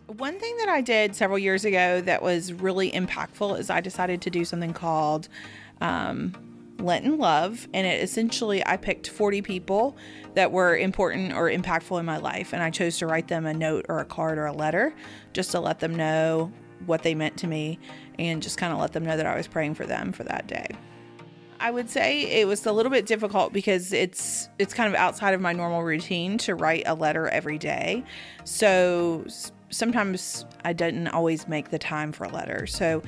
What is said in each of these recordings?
One thing that I did several years ago that was really impactful is I decided to do something called Lenten Love. And it essentially, I picked 40 people that were important or impactful in my life. And I chose to write them a note or a card or a letter just to let them know what they meant to me and just kind of let them know that I was praying for them for that day. I would say it was a little bit difficult because it's kind of outside of my normal routine to write a letter every day. So sometimes I didn't always make the time for a letter. So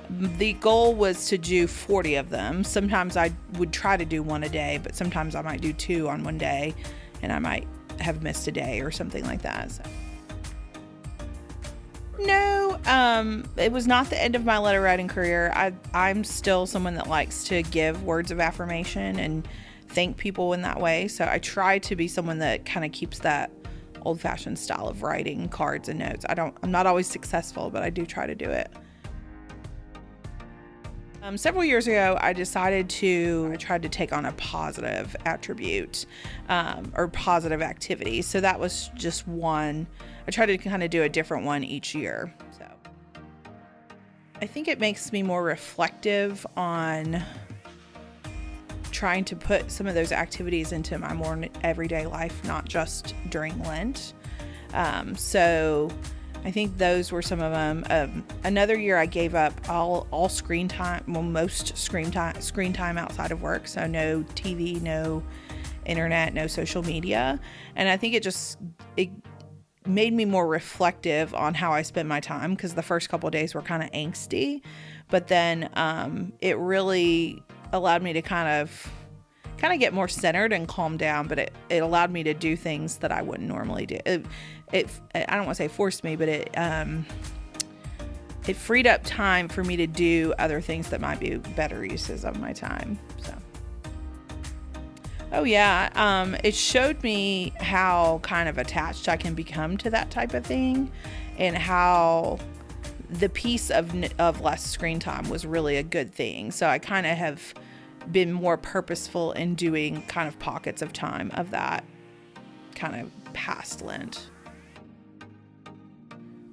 the goal was to do 40 of them. Sometimes I would try to do one a day, but sometimes I might do two on one day and I might have missed a day or something like that. So. No, it was not the end of my letter writing career. I'm still someone that likes to give words of affirmation and thank people in that way. So I try to be someone that kind of keeps that old-fashioned style of writing cards and notes. I'm not always successful, but I do try to do it. Several years ago, I tried to take on a positive attribute or positive activity. So that was just one. I try to kind of do a different one each year. So I think it makes me more reflective on trying to put some of those activities into my more everyday life, not just during Lent. So I think those were some of them. Another year I gave up all screen time, most screen time outside of work. So no TV, no internet, no social media. And I think it made me more reflective on how I spent my time, because the first couple of days were kind of angsty, but then it really allowed me to kind of get more centered and calm down, but it allowed me to do things that I wouldn't normally do. I don't want to say forced me, but it freed up time for me to do other things that might be better uses of my time. So, oh yeah, it showed me how kind of attached I can become to that type of thing, and how the piece of less screen time was really a good thing. So I kind of have been more purposeful in doing kind of pockets of time of that kind of past Lent.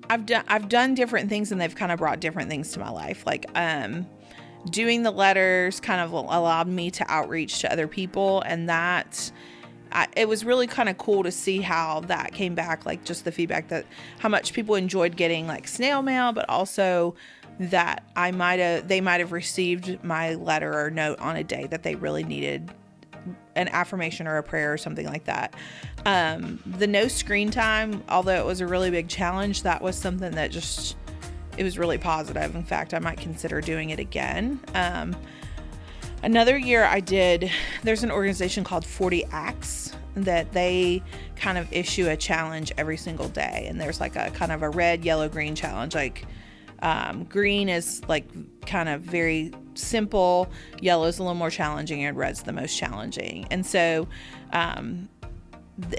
I've done different things, and they've kind of brought different things to my life. Like doing the letters kind of allowed me to outreach to other people, and it was really kind of cool to see how that came back, like just the feedback that how much people enjoyed getting like snail mail, but also that they might have received my letter or note on a day that they really needed an affirmation or a prayer or something like that. The no screen time, although it was a really big challenge, that was something that it was really positive. In fact, I might consider doing it again. Another year there's an organization called 40 Acts that they kind of issue a challenge every single day. And there's like a kind of a red, yellow, green challenge. Like green is like kind of very simple, yellow is a little more challenging, and red's the most challenging. And so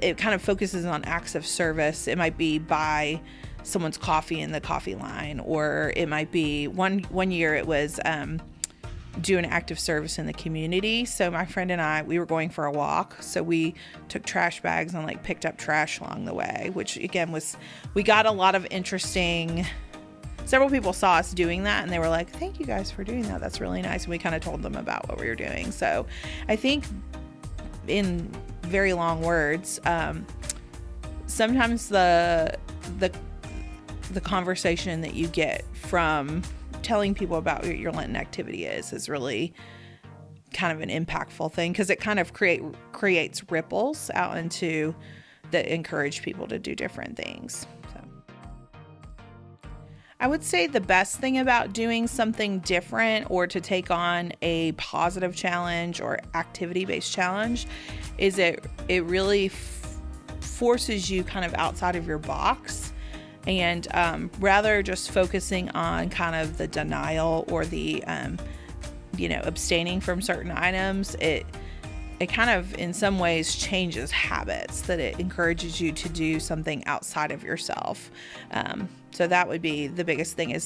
it kind of focuses on acts of service. It might be buy someone's coffee in the coffee line, or it might be one year it was do an act of service in the community. So my friend and I, we were going for a walk, so we took trash bags and like picked up trash along the way, which again we got a lot of several people saw us doing that, and they were like, thank you guys for doing that. That's really nice. And we kind of told them about what we were doing. So I think, in very long words, sometimes the conversation that you get from telling people about what your Lenten activity is really kind of an impactful thing, because it kind of creates ripples out into that encourage people to do different things. I would say the best thing about doing something different, or to take on a positive challenge or activity-based challenge, is it really forces you kind of outside of your box, and rather just focusing on kind of the denial or the abstaining from certain items, it kind of in some ways changes habits, that it encourages you to do something outside of yourself. So that would be the biggest thing, you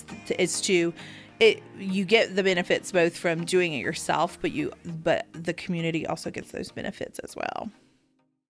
get the benefits both from doing it yourself, but the community also gets those benefits as well.